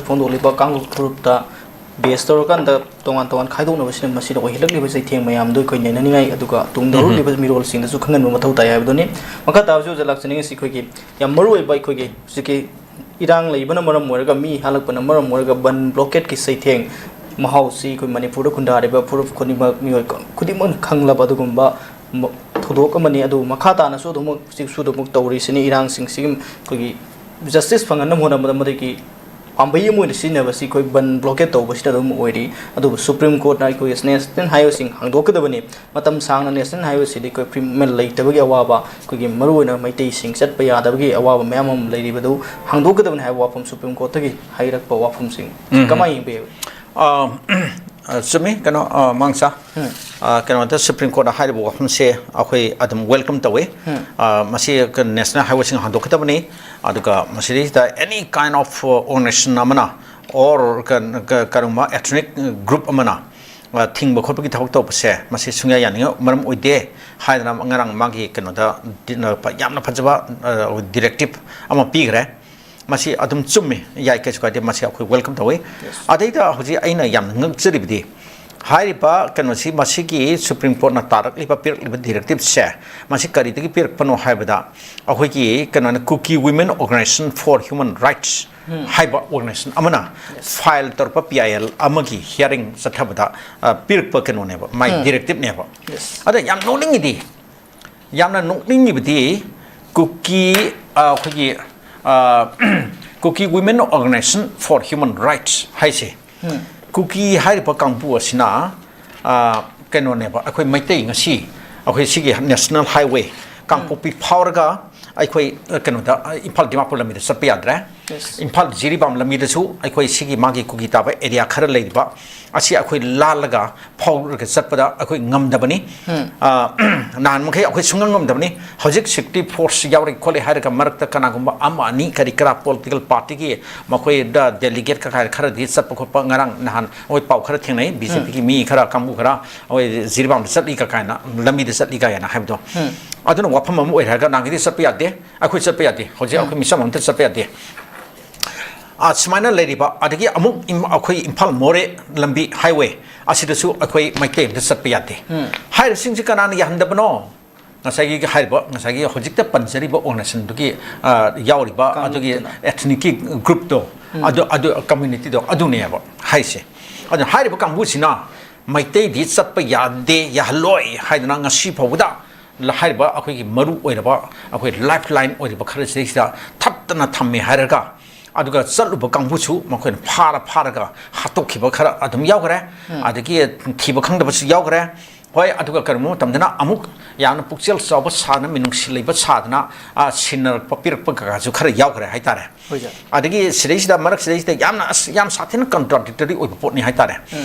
ꯐꯣꯡꯗꯣꯛꯂꯤꯕ ꯀꯥꯡꯂꯨꯞ ꯐꯨꯔꯨꯞꯇ ꯕꯦꯁ ꯇꯧꯔꯀꯥꯟꯗ ꯇꯣꯉꯥꯟ ꯇꯣꯉꯥꯟ ꯈꯥꯏꯗꯣꯛꯅꯕꯁꯤꯅ ꯃꯁꯤꯗ ꯑꯣꯏꯍꯜꯂꯛꯂꯤꯕ ꯆꯩꯊꯦꯡ ꯃꯌꯥꯝꯗꯨ ꯑꯩꯈꯣꯏ ꯅꯩꯅꯅꯤꯡꯉꯥꯏ ꯑꯗꯨꯒ ꯇꯨꯡꯗ ꯍꯧꯔꯛꯂꯤꯕ ꯃꯤꯔꯣꯜꯁꯤꯡꯗꯁꯨ ꯈꯪꯍꯟꯕ ꯃꯊꯧ ꯇꯥꯏ ꯍꯥꯏꯕꯗꯨꯅꯤ ꯃꯈꯥ ꯇꯥꯕꯁꯤ ꯑꯣꯖꯥ ꯂꯥꯛꯆꯅꯤꯡꯉꯤꯁꯤ ꯑꯩꯈꯣꯏꯒꯤ ꯌꯥꯝ ꯃꯔꯨꯑꯣꯏꯕ ꯑꯩꯈꯣꯏꯒꯤ ꯍꯧꯖꯤꯛꯀꯤ ꯏꯔꯥꯡ ꯂꯩꯕꯅ ꯃꯔꯝ ꯑꯣꯏꯔꯒ ꯃꯤ ꯍꯥꯜꯂꯛꯄꯅ ꯃꯔꯝ ꯑꯣꯏꯔꯒ ꯕꯟ ꯕ꯭ꯂꯣꯀꯦꯠꯀꯤ ꯆꯩꯊꯦꯡ ꯃꯍꯥꯎꯁꯤ ꯑꯩꯈꯣꯏ ꯃꯅꯤꯄꯨꯔꯗ ꯈꯨꯟꯗꯥꯔꯤꯕ ꯐꯨꯔꯨꯞ ꯈꯨꯗꯤꯡꯃꯛ ꯃꯤꯑꯣꯏ ꯈꯨꯗꯤꯡꯃꯛꯅ ꯈꯪꯂꯕ ꯑꯗꯨꯒꯨꯝꯕ ꯊꯧꯗꯣꯛ ꯑꯃꯅꯤ ꯑꯗꯨ ꯃꯈꯥ ꯇꯥꯅꯁꯨ ꯑꯗꯨꯃꯛ ꯍꯧꯖꯤꯛꯁꯨ ꯑꯗꯨꯃꯛ ꯇꯧꯔꯤꯁꯤꯅꯤ ꯏꯔꯥꯡꯁꯤꯡꯁꯤ ꯑꯩꯈꯣꯏꯒꯤ ꯖꯁꯇꯤꯁ ꯐꯪꯍꯟꯅꯕ ꯍꯣꯠꯅꯕꯗ ꯃꯗꯨꯒꯤ ꯄꯥꯝꯕꯩ ꯑꯃ ꯑꯣꯏꯅ ꯁꯤꯖꯤꯟꯅꯕꯁꯤ ꯑꯩꯈꯣꯏ ꯕꯟ ꯕ꯭ꯂꯣꯀꯦꯠ ꯇꯧꯕꯁꯤꯗ ꯑꯗꯨꯝ ꯑꯣꯏꯔꯤ ꯑꯗꯨꯕꯨ ꯁꯨꯄ꯭ꯔꯤꯝ ꯀꯣꯔꯠꯅ ꯑꯩꯈꯣꯏꯒꯤ ꯅꯦꯁꯅꯦꯜ ꯍꯥꯏꯋꯦꯁꯤꯡ ꯍꯥꯡꯗꯣꯛꯀꯗꯕꯅꯤ ꯃꯇꯝ ꯁꯥꯡꯅ ꯅꯦꯁꯅꯦꯜ ꯍꯥꯏꯋꯦꯁꯤꯗꯤ ꯑꯩꯈꯣꯏ ꯐ꯭ꯔꯤꯃꯦꯟ ꯂꯩꯇꯕꯒꯤ ꯑꯋꯥꯕ ꯑꯩꯈꯣꯏꯒꯤ ꯃꯔꯨꯑꯣꯏꯅ ꯃꯩꯇꯩꯁꯤꯡ ꯆꯠꯄ ꯌꯥꯗꯕꯒꯤ ꯑꯋꯥꯕ ꯃꯌꯥꯝ ꯑꯃ ꯂꯩꯔꯤꯕꯗꯨ ꯍꯥꯡꯗꯣꯛꯀꯗꯕꯅꯤ ꯍꯥꯏꯕ ꯋꯥꯐꯝ ꯁꯨꯄ꯭ꯔꯤꯝ ꯀꯣꯔꯠꯇꯒꯤ ꯍꯩꯔꯛꯄ ꯋꯥꯐꯝꯁꯤꯡ ꯀꯃꯥꯏꯅ ꯌꯦꯡꯕꯤꯕ ꯆꯨꯝꯃꯤ ꯀꯩꯅꯣ ꯃꯥꯡꯁꯥ ꯀꯩꯅꯣꯗ ꯁꯨꯄ꯭ꯔꯤꯝ ꯀꯣꯔꯠꯅ ꯍꯥꯏꯔꯤꯕ ꯋꯥꯐꯝꯁꯦ ꯑꯩꯈꯣꯏ ꯑꯗꯨꯝ ꯋꯦꯜꯀꯝ ꯇꯧꯋꯤ ꯃꯁꯤ ꯅꯦꯁꯅꯦꯜ ꯍꯥꯏꯋꯦꯁꯤꯡ ꯍꯥꯡꯗꯣꯛꯀꯗꯕꯅꯤ ꯑꯗꯨꯒ ꯃꯁꯤꯗꯩꯁꯤꯗ ꯑꯦꯅꯤ ꯀꯥꯏꯟ ꯑꯣꯐ ꯑꯣꯔꯒꯅꯥꯏꯖꯦꯁꯟ ꯑꯃꯅ ꯑꯣꯔ ꯀꯔꯤꯒꯨꯝꯕ ꯑꯦꯊꯅꯤꯛ ꯒ꯭ꯔꯨꯞ ꯑꯃꯅ ꯊꯤꯡꯕ ꯈꯣꯠꯄꯒꯤ ꯊꯕꯛ ꯇꯧꯕꯁꯦ ꯃꯁꯤ ꯁꯨꯡꯌꯥ ꯌꯥꯅꯤꯡꯉꯥꯏ ꯃꯔꯝ ꯑꯣꯏꯗꯦ ꯍꯥꯏꯗꯅ ꯉꯔꯥꯡ ꯃꯥꯒꯤ ꯀꯩꯅꯣꯗ ꯌꯥꯝꯅ ꯐꯖꯕ ꯗꯤꯔꯦꯛꯇꯤꯞ ꯑꯃ ꯄꯤꯈ꯭ꯔꯦ ꯃꯁꯤ ꯑꯗꯨꯝ ꯆꯨꯝꯃꯤ ꯌꯥꯏ ꯀꯩꯁꯨ ꯀꯥꯏꯗꯦ ꯃꯁꯤ ꯑꯩꯈꯣꯏ ꯋꯦꯜꯀꯝ ꯇꯧꯋꯤ ꯑꯗꯩꯗ ꯍꯧꯖꯤꯛ ꯑꯩꯅ ꯌꯥꯝꯅ ꯉꯛꯆꯔꯤꯕꯗꯤ ꯍꯥꯏꯔꯤꯕ ꯀꯩꯅꯣꯁꯤ ꯃꯁꯤꯒꯤ ꯁꯨꯄ꯭ꯔꯤꯝ ꯀꯣꯔꯠꯅ ꯇꯥꯔꯛꯂꯤꯕ ꯄꯤꯔꯛꯂꯤꯕ ꯗꯤꯔꯦꯛꯇꯤꯞꯁꯦ ꯃꯁꯤ ꯀꯔꯤꯗꯒꯤ ꯄꯤꯔꯛꯄꯅꯣ ꯍꯥꯏꯕꯗ ꯑꯩꯈꯣꯏꯒꯤ ꯀꯩꯅꯣꯅ ꯀꯨꯀꯤ ꯋꯤꯃꯦꯟ ꯑꯣꯔꯒꯅꯥꯏꯖꯦꯁꯟ ꯐꯣꯔ ꯍ꯭ꯌꯨꯃꯟ ꯔꯥꯏꯠꯁ ꯍꯥꯏꯕ ꯑꯣꯔꯒꯅꯥꯏꯖꯦꯁꯟ ꯑꯃꯅ ꯐꯥꯏꯜ ꯇꯧꯔꯛꯄ PIL ꯑꯃꯒꯤ ꯍꯤꯌꯥꯔꯤꯡ ꯆꯠꯊꯕꯗ ꯄꯤꯔꯛꯄ ꯀꯩꯅꯣꯅꯦꯕ ꯃꯥꯏ ꯗꯤꯔꯦꯛꯇꯤꯞꯅꯦꯕ ꯑꯗ ꯌꯥꯝ ꯅꯣꯛꯅꯤꯡꯉꯤꯕꯗꯤ ꯀꯨꯀꯤ ꯑꯩꯈꯣꯏꯒꯤ ꯀꯨꯀꯤ ꯋꯤꯃꯦꯟ ꯑꯣꯔꯒꯅꯥꯏꯖꯦꯁꯟ ꯐꯣꯔ ꯍ꯭ꯌꯨꯃꯟ ꯔꯥꯏꯠꯁ ꯍꯥꯏꯁꯦ ꯀꯨꯀꯤ ꯍꯥꯏꯔꯤꯕ ꯀꯥꯡꯕꯨ ꯑꯁꯤꯅ ꯀꯩꯅꯣꯅꯦꯕ ꯑꯩꯈꯣꯏ ꯃꯩꯇꯩ ꯉꯁꯤ ꯑꯩꯈꯣꯏ ꯁꯤꯒꯤ ꯅꯦꯁꯅꯦꯜ ꯍꯥꯏꯋꯦ ꯀꯥꯡꯄꯣꯛꯄꯤ ꯐꯥꯎꯔꯒ ꯑꯩꯈꯣꯏ ꯀꯩꯅꯣꯗ ꯏꯝꯐꯥꯜ ꯗꯤꯃꯥꯄꯨꯔ ꯂꯝꯕꯤꯗ ꯆꯠꯄ ꯌꯥꯗ꯭ꯔꯦ ꯏꯝꯐꯥꯜ ꯖꯤꯔꯤꯕꯥꯝ ꯂꯝꯕꯤꯗꯁꯨ ꯑꯩꯈꯣꯏ ꯁꯤꯒꯤ ꯃꯥꯒꯤ ꯀꯨꯀꯤ ꯇꯥꯕ ꯑꯦꯔꯤꯌꯥ ꯈꯔ ꯂꯩꯔꯤꯕ ꯑꯁꯤ ꯑꯩꯈꯣই ꯂꯥꯜꯂꯒ ꯐꯥꯎꯔꯒ ꯆꯠꯄꯗ ꯑꯩꯈꯣꯏ ꯉꯝꯗꯕꯅꯤ ꯅꯍꯥꯟ ꯃꯈꯩ ꯑꯩꯈꯣই ꯁꯨꯡꯉꯝ ꯉꯝꯗꯕꯅꯤ ꯍꯧꯖꯤꯛ ꯁꯦꯛꯌꯨꯔꯤꯇꯤ ꯐꯣꯔꯁ ꯌꯥꯎꯔꯤ ꯈꯣꯠꯂꯤ ꯍꯥꯏꯔꯒ ꯃꯔꯛꯇ ꯀꯅꯥꯒꯨꯝꯕ ꯑꯃ ꯑꯅꯤ ꯀꯔꯤ ꯀꯔꯥ ꯄꯣꯂꯤꯇꯤꯀꯦꯜ ꯄꯥꯔꯇꯤꯒꯤ ꯃꯈꯣꯏꯗ ꯗꯦꯂꯤꯒꯦꯠ ꯈꯔꯗꯤ ꯆꯠꯄ ꯈꯣꯠꯄ ꯉꯔꯥꯡ ꯅꯍꯥꯟ ꯑꯩꯈꯣꯏ ꯄꯥꯎ ꯈꯔ ꯊꯦꯡꯅꯩ BJPꯒꯤ ꯃꯤ ꯈꯔ ꯀꯥꯡꯕꯨ ꯈꯔ ꯑꯩꯈꯣꯏ ꯖꯤꯔꯤꯕꯥꯝꯗ ꯆꯠꯂꯤ ꯀꯥꯏꯅ ꯂꯝꯕꯤꯗ ꯆꯠꯂꯤ ꯀꯥꯏꯅ ꯍꯥꯏꯕꯗꯣ ꯑꯗꯨꯅ ꯋꯥꯐꯝ ꯑꯃ ꯑꯣꯏꯔꯒ ꯅꯍꯥꯟꯒꯤꯗꯤ ꯆꯠꯄ ꯌꯥꯗꯦ ꯑꯩꯈꯣꯏ ꯆꯠꯄ ꯌꯥꯗꯦ ꯍꯧꯖꯤꯛ ꯑꯩꯈꯣꯏ ꯃꯤꯆꯝ ꯑꯝꯇ ꯆꯠꯄ ꯌꯥꯗꯦ ꯁꯨꯃꯥꯏꯅ ꯂꯩꯔꯤꯕ ꯑꯗꯒꯤ ꯑꯃꯨꯛ ꯑꯩꯈꯣꯏ ꯏꯝꯐꯥꯜ ꯃꯣꯔꯦ ꯂꯝꯕꯤ ꯍꯥꯏꯋꯦ ꯑꯁꯤꯗꯁꯨ ꯑꯩꯈꯣꯏ ꯃꯩꯇꯩ ꯑꯃꯇ ꯆꯠꯄ ꯌꯥꯗꯦ ꯍꯥꯏꯔꯤꯕꯁꯤꯡꯁꯤ ꯀꯅꯥꯅ ꯌꯥꯍꯟꯗꯕꯅꯣ ꯉꯁꯥꯏꯒꯤ ꯍꯥꯏꯔꯤꯕ ꯉꯁꯥꯏꯒꯤ ꯍꯧꯖꯤꯛꯇ ꯄꯟꯖꯔꯤꯕ ꯑꯣꯔꯒꯅꯥꯏꯖꯦꯁꯟꯗꯨꯒꯤ ꯌꯥꯎꯔꯤꯕ ꯑꯗꯨꯒꯤ ꯑꯦꯊꯅꯤꯛꯀꯤ ꯒ꯭ꯔꯨꯞꯇꯣ ꯑꯗꯨ ꯀꯝꯃ꯭ꯌꯨꯅꯤꯇꯤꯗꯣ ꯑꯗꯨꯅꯦꯕ ꯍꯥꯏꯁꯦ ꯑꯗꯨꯅ ꯍꯥꯏꯔꯤꯕ ꯀꯥꯡꯕꯨꯁꯤꯅ ꯃꯩꯇꯩꯗꯤ ꯆꯠꯄ ꯌꯥꯗꯦ ꯌꯥꯍꯜꯂꯣꯏ ꯍꯥꯏꯗꯅ ꯉꯁꯤ ꯐꯥꯎꯕꯗ ꯍꯥꯏꯔꯤꯕ ꯑꯩꯈꯣꯏꯒꯤ ꯃꯔꯨ ꯑꯣꯏꯔꯕ ꯑꯩꯈꯣꯏ ꯂꯥꯏꯐ ꯂꯥꯏꯟ ꯑꯣꯏꯔꯤꯕ ꯈꯔꯁꯤꯗꯩꯁꯤꯗ ꯊꯞꯇꯅ ꯊꯝꯃꯦ ꯍꯥꯏꯔꯒ ꯑꯗꯨꯒ ꯆꯠꯂꯨꯕ ꯀꯥꯡꯕꯨꯁꯨ ꯃꯈꯣꯏꯅ ꯐꯥꯔꯒ ꯍꯥꯠꯇꯣꯛꯈꯤꯕ ꯈꯔ ꯑꯗꯨꯝ ꯌꯥꯎꯈ꯭ꯔꯦ ꯑꯗꯒꯤ ꯊꯤꯕ ꯈꯪꯗꯕꯁꯨ ꯌꯥꯎꯈ꯭ꯔꯦ ꯍꯣꯏ ꯑꯗꯨꯒ ꯀꯔꯤꯒꯨꯝꯕ ꯃꯇꯝꯗꯅ ꯑꯃꯨꯛ ꯌꯥꯝꯅ ꯄꯨꯛꯆꯦꯜ ꯆꯥꯎꯕ ꯁꯥꯗꯅ ꯃꯤꯅꯨꯡꯁꯤ ꯂꯩꯕ ꯁꯥꯗꯅ ꯁꯤꯟꯅꯔꯛꯄ ꯄꯤꯔꯛꯄ ꯀꯩꯀꯥꯁꯨ ꯈꯔ ꯌꯥꯎꯈ꯭ꯔꯦ ꯍꯥꯏꯇꯥꯔꯦ ꯑꯗꯒꯤ ꯁꯤꯗꯩꯁꯤꯗ ꯃꯔꯛꯁꯤꯗꯩꯁꯤꯗ ꯌꯥꯝ ꯁꯥꯊꯤꯅ ꯀꯟꯇ꯭ꯔꯥꯗꯤꯛꯇꯔꯤ ꯑꯣꯏꯕ ꯄꯣꯠꯅꯤ ꯍꯥꯏꯇꯥꯔꯦ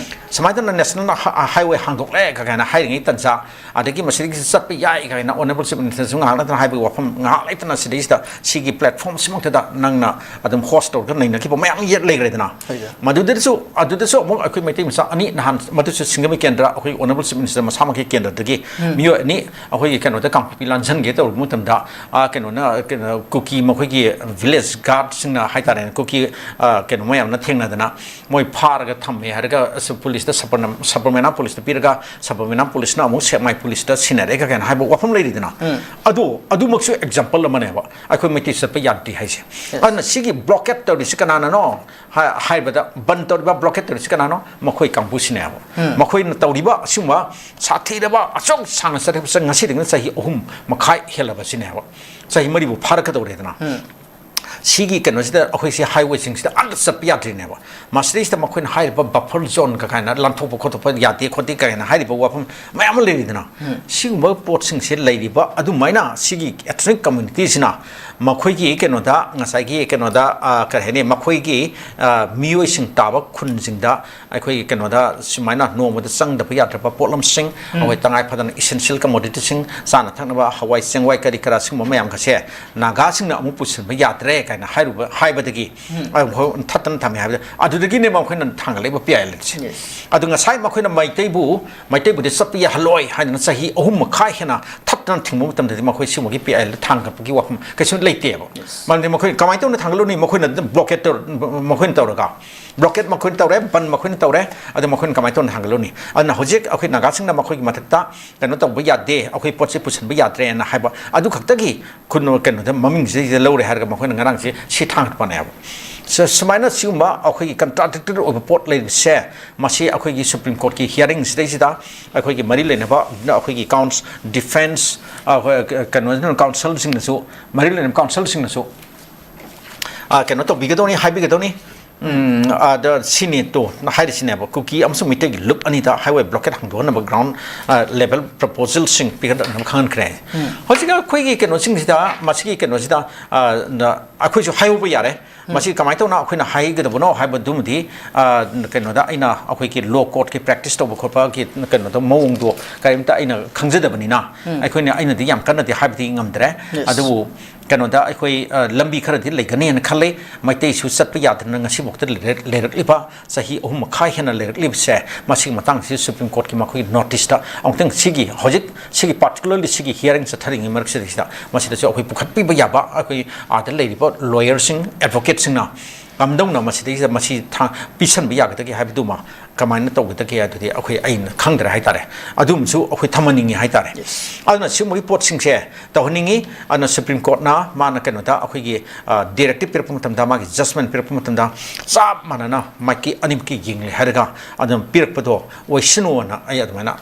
ꯁꯨꯃꯥꯏꯅ ꯅꯦꯁꯅꯦꯜ ꯍꯥꯏꯋꯦ ꯍꯥꯡꯗꯣꯛꯂꯦ ꯀꯥꯏꯅ ꯍꯥꯏꯔꯤꯉꯩ ꯇꯟꯖꯥ ꯑꯗꯒꯤ ꯃꯁꯤꯗꯒꯤ ꯆꯠꯄ ꯌꯥꯏ ꯀꯥꯏꯅ ꯑꯣꯅꯔꯦꯕꯜ ꯆꯤꯐ ꯃꯤꯅꯤꯁꯇꯔꯁꯨ ꯉꯥꯏꯍꯥꯛ ꯂꯩꯇꯅ ꯍꯥꯏꯕꯒꯤ ꯋꯥꯐꯝ ꯉꯥꯏꯍꯥꯛ ꯂꯩꯇꯅ ꯁꯤꯗꯩꯁꯤꯗ ꯁꯤꯒꯤ ꯄ꯭ꯂꯦꯠꯐꯣꯝ ꯁꯤꯃꯛꯇꯗ ꯅꯪꯅ ꯑꯗꯨꯝ ꯍꯣꯁ ꯇꯧꯔꯒ ꯅꯩꯅꯈꯤꯕ ꯃꯌꯥꯝ ꯂꯩꯈ꯭ꯔꯦꯗꯅ ꯑꯗꯨꯗꯁꯨ ꯑꯃꯨꯛ ꯑꯩꯈꯣꯏ ꯃꯩꯇꯩ ꯃꯆꯥ ꯑꯅꯤ ꯅꯍꯥन ꯃꯗꯨꯁꯨ ꯁꯤꯡꯒꯃꯩ ꯀꯦꯟꯗ꯭ꯔ ꯑꯩꯈꯣꯏ ꯑꯣꯅꯔꯦꯕꯜ ꯆꯤꯐ ꯃꯤꯅꯤꯁꯇꯔ ꯃꯁꯥꯃꯛꯀꯤ ꯀꯦꯟꯗ꯭ꯔꯗꯒꯤ ꯃꯤꯑꯣꯏ ꯑꯅꯤ ꯑꯩꯈꯣꯏꯒꯤ ꯀꯩꯅꯣꯗ ꯀꯥꯡꯄꯣꯛꯄꯤ ꯂꯥꯟꯖꯟꯒꯦ ꯇꯧꯔꯨꯕ ꯃꯇꯝꯗ ꯀꯩꯅꯣꯅ ꯀꯨꯀꯤ ꯃꯈꯣꯏꯒꯤ ꯚꯤꯂꯦꯖ ꯒꯥꯔꯗꯁꯤꯡꯅ ꯍꯥꯏꯇꯥꯔꯦ ꯀꯨꯀꯤ ꯀꯩꯅꯣ ꯃꯌꯥꯝꯅ ꯊꯦꯡꯅꯗꯅ ꯃꯣꯏ ꯐꯥꯔꯒ ꯊꯝꯃꯦ ꯍꯥꯏꯔꯒ ꯄꯨꯂꯤꯁꯇ ꯁꯕꯔꯃꯦꯅꯥ ꯄꯨꯂꯤꯁꯇ ꯄꯤꯔꯒ ꯁꯕꯔꯃꯦꯅꯥ ꯄꯨꯂꯤꯁꯅ ꯑꯃꯨꯛ ꯁꯦꯛꯃꯥꯏ ꯄꯨꯂꯤꯁꯇ ꯁꯤꯟꯅꯔꯦ ꯀꯥꯏꯅ ꯍꯥꯏꯕ ꯋꯥꯐꯝ ꯂꯩꯔꯤꯗꯅ ꯑꯗꯨꯃꯛꯁꯨ ꯑꯦꯛꯖꯥꯝꯄꯜ ꯑꯃꯅꯦꯕ ꯑꯩꯈꯣꯏ ꯃꯩꯇꯩ ꯆꯠꯄ ꯌꯥꯗꯦ ꯍꯥꯏꯁꯦ ꯑꯗꯨꯅ ꯁꯤꯒꯤ ꯕ꯭ꯂꯣꯀꯦꯠ ꯇꯧꯔꯤꯁꯤ ꯀꯅꯥꯅꯅꯣ ꯍꯥꯏꯕꯗ ꯕꯟ ꯇꯧꯔꯤꯕ ꯕ꯭ꯂꯣꯀꯦꯠ ꯇꯧꯔꯤꯁꯤ ꯀꯅꯥꯅꯣ ꯃꯈꯣꯏ ꯀꯥꯡꯕꯨꯁꯤꯅꯦꯕ ꯃꯈꯣꯏꯅ ꯇꯧꯔꯤꯕ ꯑꯁꯤꯒꯨꯝꯕ ꯁꯥꯊꯤꯔꯕ ꯑꯆꯧ ꯁꯥꯡꯅ ꯆꯠꯊꯕ ꯉꯁꯤꯗꯒꯤꯅ ꯆꯍꯤ 3.5 ꯍꯦꯜꯂꯕꯁꯤꯅꯦꯕ ꯆꯍꯤ 4 ꯐꯥꯔꯛꯀꯗꯧꯔꯦꯗꯅ ꯁꯤꯒꯤ ꯀꯩꯅꯣꯁꯤꯗ ꯑꯩꯈꯣꯏꯁꯤ ꯍꯥꯏꯋꯦꯁꯤꯡꯁꯤꯗ ꯑꯝꯇ ꯆꯠꯄ ꯌꯥꯗ꯭ꯔꯤꯅꯦꯕ ꯃꯁꯤꯗꯩꯁꯤꯗ ꯃꯈꯣꯏꯅ ꯍꯥꯏꯔꯤꯕ ꯕꯐꯔ ꯖꯣꯟ ꯀꯥꯏꯅ ꯂꯥꯟꯊꯣꯛꯄ ꯈꯣꯠꯇꯣꯛꯄ ꯌꯥꯗꯦ ꯈꯣꯠꯇꯦ ꯀꯥꯏꯅ ꯍꯥꯏꯔꯤꯕ ꯋꯥꯐꯝ ꯃꯌꯥꯝ ꯑꯃ ꯂꯩꯔꯤꯗꯅ ꯁꯤꯒꯨꯝꯕ ꯄꯣꯠꯁꯤꯡꯁꯦ ꯂꯩꯔꯤꯕ ꯑꯗꯨꯃꯥꯏꯅ ꯁꯤꯒꯤ ꯑꯦꯊꯅꯤꯛ ꯀꯝꯃ꯭ꯌꯨꯅꯤꯇꯤꯁꯤना ꯃꯈꯣꯏꯒꯤ ꯀꯩꯅꯣꯗ ꯉꯁꯥꯏꯒꯤ ꯀꯩꯅꯣꯗ ꯀꯔꯤ ꯍꯥꯏꯅꯤ ꯃꯈꯣꯏꯒꯤ ꯃꯤꯑꯣꯏꯁꯤꯡ ꯇꯥꯕ ꯈꯨꯟꯁꯤꯡꯗ ꯑꯩꯈꯣꯏꯒꯤ ꯀꯩꯅꯣꯗ ꯁꯨꯃꯥꯏꯅ ꯅꯣꯡꯃꯗ ꯆꯪꯗꯕ ꯌꯥꯗ꯭ꯔꯕ ꯄꯣꯠꯂꯝꯁꯤꯡ ꯑꯩꯈꯣꯏ ꯇꯉꯥꯏ ꯐꯗꯅ ꯏꯁꯦꯟꯁꯤꯌꯦꯜ ꯀꯃꯣꯗꯤꯇꯤꯁꯤꯡ ꯆꯥꯅ ꯊꯛꯅꯕ ꯍꯋꯥꯏ ꯆꯦꯡꯋꯥꯏ ꯀꯔꯤ ꯀꯔꯥ ꯁꯤꯒꯨꯝꯕ ꯃꯌꯥꯝꯒꯁꯦ ꯅꯥꯒꯥꯁꯤꯡꯅ ꯑꯃꯨꯛ ꯄꯨꯁꯤꯟꯕ ꯌꯥꯗ꯭ꯔꯦ ꯀꯥꯏꯅ ꯍꯥꯏꯕꯗꯒꯤ ꯊꯠꯇꯅ ꯊꯝꯃꯦ ꯍꯥꯏꯕꯗ ꯑꯗꯨꯗꯒꯤꯅꯦꯕ ꯃꯈꯣꯏꯅ ꯊꯥꯡꯒꯠꯂꯛꯏꯕ PILꯁꯦ ꯑꯗꯨ ꯉꯁꯥꯏ ꯃꯈꯣꯏꯅ ꯃꯩꯇꯩꯕꯨꯗꯤ ꯆꯠꯄ ꯌꯥꯍꯜꯂꯣꯏ ꯍꯥꯏꯗꯅ ꯆꯍꯤ 3.5 ꯍꯦꯟꯅ นั้นถึงมุมตั้งแต่ที่มาคุยชิมกี่ปีไอ้ทางกับกี่ว่าก็ชุดเลยเตี้ยบ่มันที่มาคุยกำไมต้องทางลุ่นนี่มาคุยนั่นบล็อกเก็ตตัวมาคุยตัวหรือเปล่าบล็อกเก็ตมาคุยตัวแรกปันมาคุยตัวแรกเอาแต่มาคุยกำไมต้องทางลุ่นนี่อันนั้นเขาจะเอาคุยนักสิ่งนั้นมาคุยมาทักตาแต่นั่นต้องไม่ยาดเดเอาคุยปอดเสียผู้ชนไม่ยาดเรนนะให้บ่อันดูขัดตะกี้คุณกันนั่นมามิ่งจะเล่าเลยให้กับมาคุยนั่งสิชี้ทางปนแนวสมัยนั้นซิวมาเอาคุยกันตราติดตัวอุปปอดเลยเสียมาชี้เอาคุยสุพรีมคอร์ทกี่ hearing สิได้สิตาเอาคุยมาริเลยนะเพราะเอาคุยcounsel defense กันว่านั่น counsel สิ่งนั้นสู้มาริเลยนั่น counsel สิ่งนั้นสู้กันว่าต้องบิกตัวนี้ให้บิกตัวนี้เดอซีเนตตัวนะให้ดิซีเนตบอกคุกกี้อันสมัยที่ลุกอันนี้ถ้าไฮเวย์บล็อกเก็ตทางตัวนั่นเป็น ground level proposal สิ่งบิกตัวนั่นข้างใครเขาจะคุยกันว่าสิ่งที่ตามาชี้กันว่าสิ่งที่เอาคุยจะไฮเวย์อะไรมาชี้กำไมต้องนะคุยนะไฮกันตัวโน้ไฮบัดดูมันที่กันว่าไอ้น่ะเอาคุยกัน law court กัน practice ตัวบุคคลว่ากันว่าต้องมองตัวกันว่าไอ้น่ะขังจะเดิมนี่นะไอ้คุยเนี่ยไอ้น่ะที่ยามกันน่ะที่ไฮบัดที่งำเดะอะดูกันว่าไอ้คุยลำบีขนาดที่เลยกันเนี่ยคันเลยไม่ได้ชุดสัตว์ประหยัดนั่นงั้นสิบอกที่เลรลิบะสาเหตุโอ้มาขายให้นั่นเลรลิบเสียมาสิ่งมาตั้งที่สุพรีมคอร์ทที่มาคุย notice ตาเอาตั้งสิ่งเขาจะสิ่ง particularly สิ่ง hearing สัตว์ที่มันก็สิ่งมาสิ่งที่เอาคุยปุขัดปีประหยัดบะเอาคุยอาจจะเลยบะ lawyer สิ่ง advocate สิ่งนะกำดงนะมาสิ่งที่มาสิ่งทางพิชันประหยัดก็ที่ให้ไปดูมากำไมนั่นตัวก็ที่ตัวที่เอาคุยไอ้ข้างเดียวให้ตาเลยเอาดูมันสู้เอาคุยทำมันยังไงให้ตาเลยเอาหน้าสิ่งรีพอร์ตสิ่งเสียแต่วันนี้อันนั้นสุพรีมคอร์ทนะมานักกันว่าเอาคุยdirective เปิดปุ่มทำดามา adjustment เปิดปุ่มทำดาทราบมันนะไม่กี่อันนี้ไม่กี่ยิงเลยให้ได้ก็อันนั้นเปิดปุ่มตัวไว้ชนวนนะไอ้ตัวนั้น